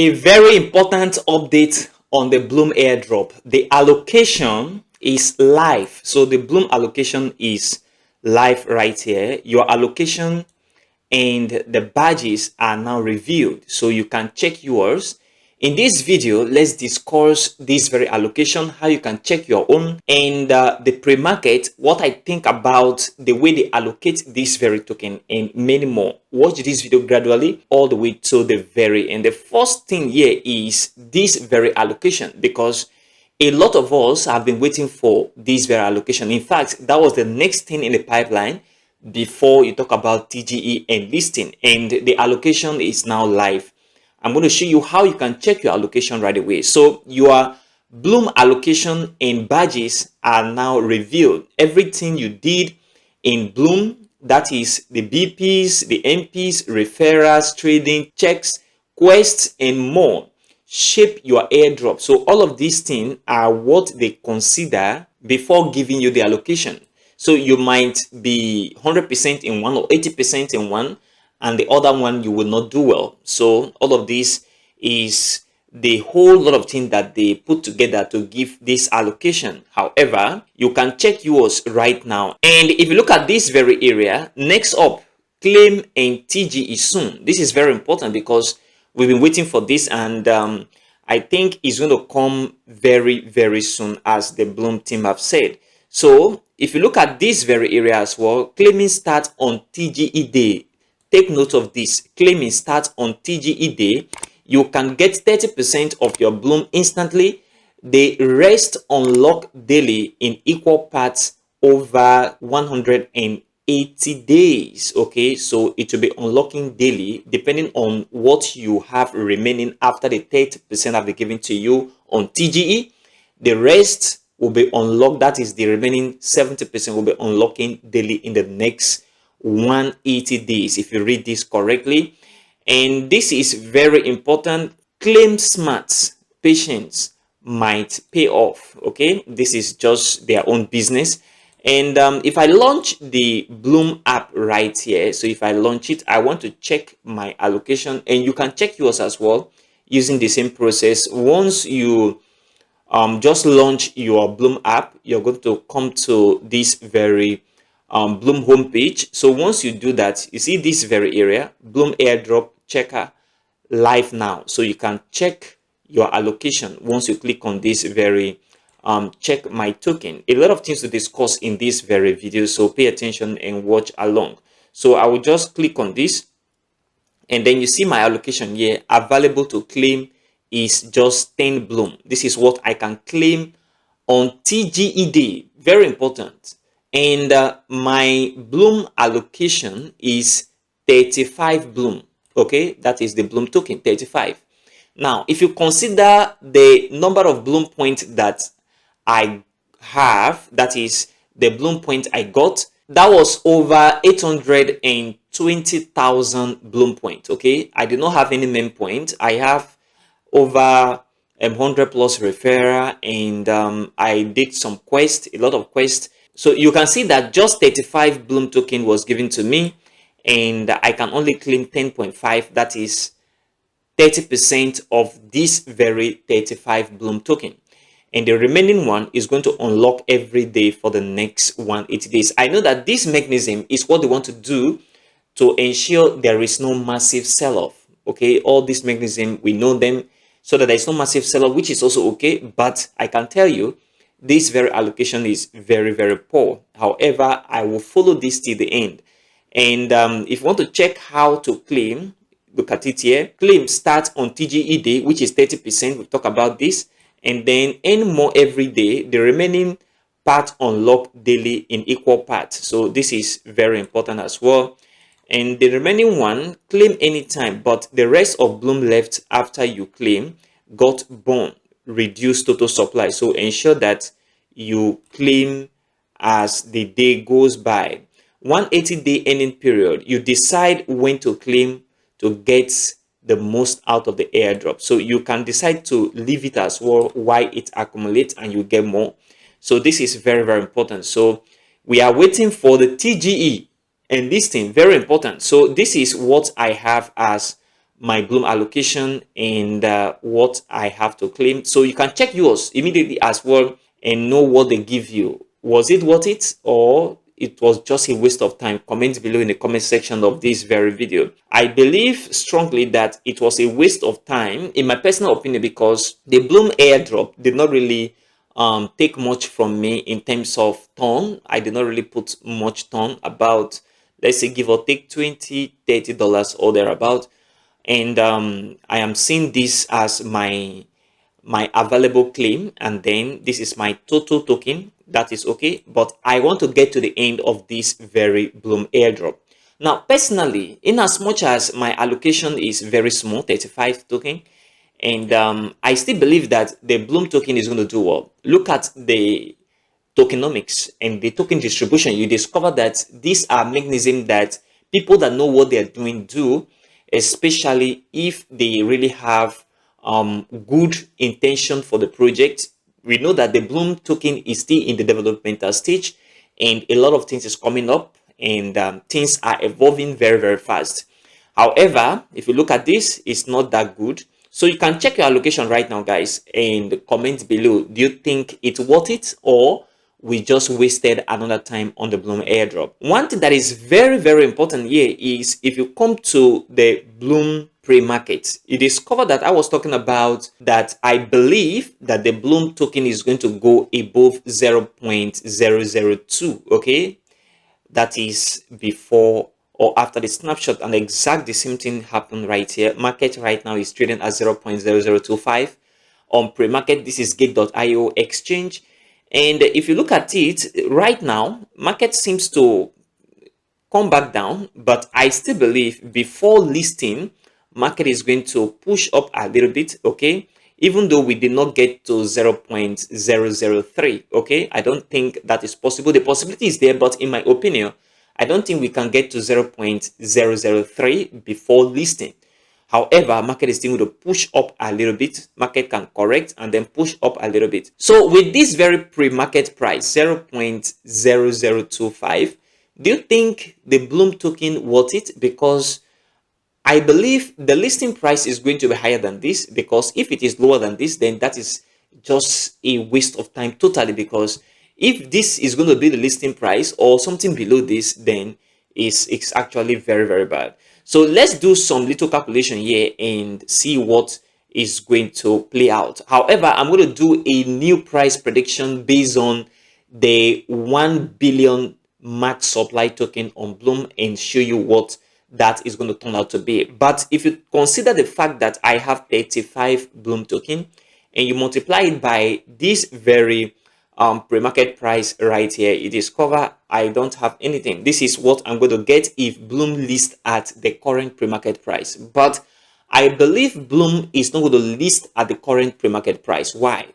A very important update on the Bloom airdrop. The allocation is live. So the Bloom allocation is live right here. Your allocation and the badges are now revealed, so you can check yours. In this video, let's discuss this very allocation, how you can check your own, and the pre-market, what I think about the way they allocate this very token, and many more. Watch this video gradually all the way to the very end. The first thing here is this very allocation, because a lot of us have been waiting for this very allocation. In fact, that was the next thing in the pipeline before you talk about TGE and listing, and the allocation is now live. I'm going to show you how you can check your allocation right away. So your Bloom allocation and badges are now revealed. Everything you did in Bloom, that is the BPs, the MPs, referrals, trading, checks, quests, and more, shape your airdrop. So all of these things are what they consider before giving you the allocation. So you might be 100% in one or 80% in one, and the other one you will not do well. So all of this is the whole lot of things that they put together to give this allocation. However, you can check yours right now. And if you look at this very area, next up, claim and TGE soon. This is very important because we've been waiting for this, and I think it's going to come very, very soon, as the Bloom team have said. So if you look at this very area as well, claiming starts on TGE day. Take note of this. Claiming starts on TGE day. You can get 30% of your Bloom instantly. The rest unlock daily in equal parts over 180 days. Okay, so it will be unlocking daily depending on what you have remaining after the 30% have been given to you on TGE. The rest will be unlocked, that is the remaining 70% will be unlocking daily in the next 180 days, if you read this correctly. And this is very important. Claim smart, patience might pay off. Okay, this is just their own business. And if I launch the Bloom app right here, so if I launch it, I want to check my allocation, and you can check yours as well using the same process. Once you just launch your Bloom app, you're going to come to this very Bloom homepage. So once you do that, you see this very area, Bloom airdrop checker live now. So you can check your allocation once you click on this very check my token. A lot of things to discuss in this very video, so pay attention and watch along. So I will just click on this, and then you see my allocation here. Available to claim is just 10 Bloom. This is what I can claim on TGE day. Very important. And my Bloom allocation is 35 Bloom. Okay, that is the Bloom token, 35. Now, if you consider the number of Bloom points that I have, that is the Bloom point I got, that was over 820,000 Bloom points. Okay, I did not have any main point. I have over 100 plus referral, and I did some quest, a lot of quests. So you can see that just 35 Bloom token was given to me, and I can only claim 10.5. That is 30% of this very 35 Bloom token. And the remaining one is going to unlock every day for the next 180 days. I know that this mechanism is what they want to do to ensure there is no massive sell-off. Okay, all these mechanisms, we know them, so that there is no massive sell-off, which is also okay. But I can tell you, this very allocation is very, very poor. However, I will follow this till the end. And if you want to check how to claim, look at it here. Claim starts on TGE day, which is 30%. We'll talk about this. And then earn more every day. The remaining part unlock daily in equal parts. So this is very important as well. And the remaining one, claim anytime, but the rest of Bloom left after you claim got burned, reduced total supply. So ensure that you claim as the day goes by. 180-day earning period, you decide when to claim to get the most out of the airdrop. So you can decide to leave it as well while it accumulates and you get more. So this is very, very important. So we are waiting for the TGE and this thing, very important. So this is what I have as my Blum allocation and what I have to claim. So you can check yours immediately as well and know what they give you. Was it worth it, or it was just a waste of time? Comment below in the comment section of this very video. I believe strongly that it was a waste of time, in my personal opinion, because the Blum airdrop did not really take much from me in terms of ton. I did not really put much ton, about, let's say, give or take $20-30 or thereabout. And I am seeing this as my available claim, and then this is my total token. That is okay, but I want to get to the end of this very Blum airdrop. Now, personally, in as much as my allocation is very small, 35 token, and I still believe that the Blum token is going to do well. Look at the tokenomics and the token distribution. You discover that these are mechanisms that people that know what they're doing do, especially if they really have good intention for the project. We know that the Blum token is still in the developmental stage, and a lot of things is coming up, and things are evolving very, very fast. However, if you look at this, it's not that good. So you can check your allocation right now, guys, and comment below. Do you think it's worth it, or we just wasted another time on the Blum airdrop? One thing that is very, very important here is, if you come to the Blum pre-market, you discover that I was talking about that I believe that the Blum token is going to go above 0.002. okay, that is before or after the snapshot, and the same thing happened right here. Market right now is trading at 0.0025. On pre-market, this is gate.io exchange, and if you look at it right now, market seems to come back down, but I still believe before listing, market is going to push up a little bit, okay, even though we did not get to 0.003. okay, I don't think that is possible. The possibility is there, but in my opinion, I don't think we can get to 0.003 before listing. However, market is still going to push up a little bit. Market can correct and then push up a little bit. So with this very pre-market price, 0.0025, do you think the Blum token worth it? Because I believe the listing price is going to be higher than this, because if it is lower than this, then that is just a waste of time totally, because if this is going to be the listing price or something below this, then it's actually very, very bad. So let's do some little calculation here and see what is going to play out. However, I'm going to do a new price prediction based on the 1 billion max supply token on Blum and show you what that is going to turn out to be. But if you consider the fact that I have 35 Blum token and you multiply it by this very pre-market price right here, you discover I don't have anything. This is what I'm going to get if Blum lists at the current pre-market price. But I believe Blum is not going to list at the current pre-market price. Why?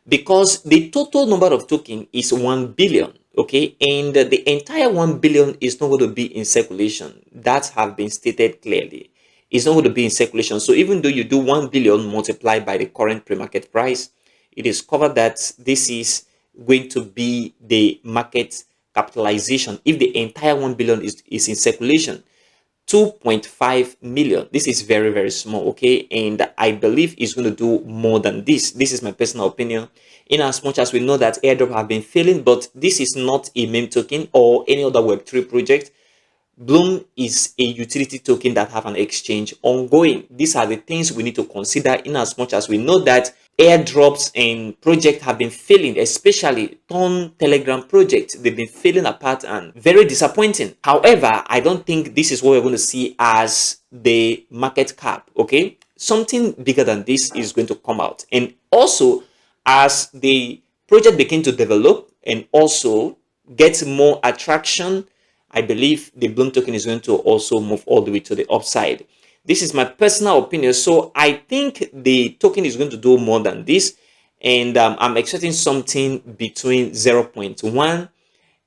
Because the total number of token is 1 billion, okay, and the entire 1 billion is not going to be in circulation. That have been stated clearly. It's not going to be in circulation. So even though you do 1 billion multiplied by the current pre-market price, it is covered that this is going to be the market capitalization if the entire 1 billion is in circulation. 2.5 million. This is very, very small, okay, and I believe it's going to do more than this. This is my personal opinion, in as much as we know that airdrop have been failing, but this is not a meme token or any other web3 project. Blum is a utility token that have an exchange ongoing. These are the things we need to consider, in as much as we know that airdrops and projects have been failing, especially Telegram project. They've been failing apart and very disappointing. However, I don't think this is what we're going to see as the market cap, okay? Something bigger than this is going to come out. And also, as the project begin to develop and also get more attraction, I believe the Blum token is going to also move all the way to the upside. This is my personal opinion. So I think the token is going to do more than this. And I'm expecting something between 0.1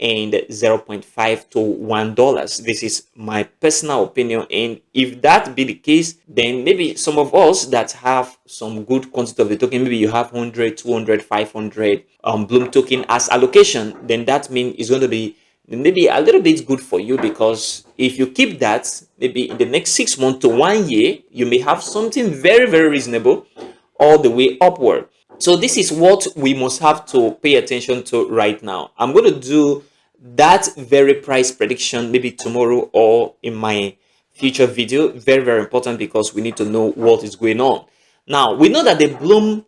and 0.5 to $1. This is my personal opinion. And if that be the case, then maybe some of us that have some good quantity of the token, maybe you have 100, 200, 500 Blum token as allocation, then that means it's going to be maybe a little bit good for you, because if you keep that, maybe in the next 6 months to 1 year, you may have something very, very reasonable all the way upward. So this is what we must have to pay attention to right now. I'm going to do that very price prediction maybe tomorrow or in my future video. Very, very important, because we need to know what is going on. Now, we know that the Bloom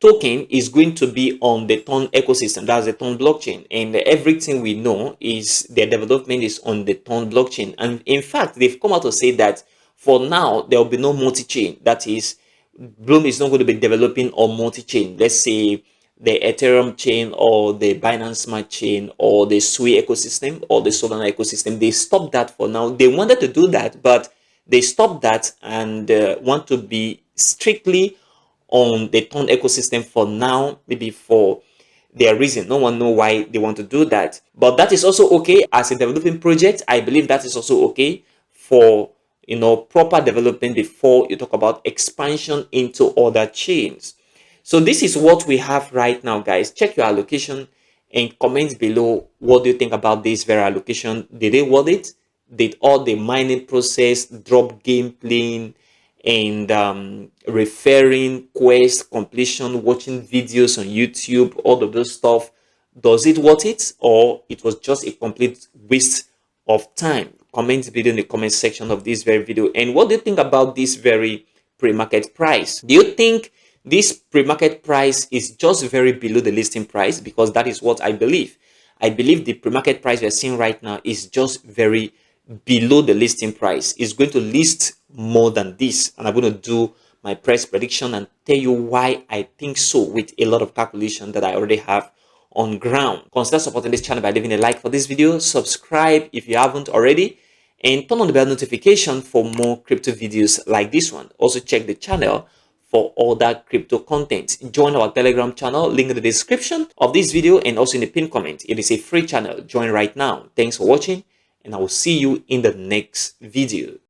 token is going to be on the Ton ecosystem. That's the Ton blockchain, and everything we know is their development is on the Ton blockchain. And in fact, they've come out to say that for now there will be no multi-chain. That is, Bloom is not going to be developing on multi-chain. Let's say the Ethereum chain or the Binance Smart chain or the Sui ecosystem or the Solana ecosystem. They stopped that for now. They wanted to do that, but they stopped that and want to be strictly on the Ton ecosystem for now, maybe for their reason. No one know why they want to do that, but that is also okay as a developing project. I believe that is also okay for proper development before you talk about expansion into other chains. So this is what we have right now, guys. Check your allocation and comment below what do you think about this very allocation. Did they worth it? Did all the mining process, drop game playing, and referring, quest completion, watching videos on YouTube, all of those stuff, does it worth it, or it was just a complete waste of time? Comment below in the comment section of this very video. And what do you think about this very pre-market price? Do you think this pre-market price is just very below the listing price? Because that is what I believe. I believe the pre-market price we're seeing right now is just very below the listing price. It's going to list more than this, and I'm going to do my price prediction and tell you why I think so with a lot of calculation that I already have on ground. Consider supporting this channel by leaving a like for this video, subscribe if you haven't already, and turn on the bell notification for more crypto videos like this one. Also check the channel for all that crypto content. Join our Telegram channel, link in the description of this video and also in the pinned comment. It is a free channel. Join right now. Thanks for watching, and I will see you in the next video.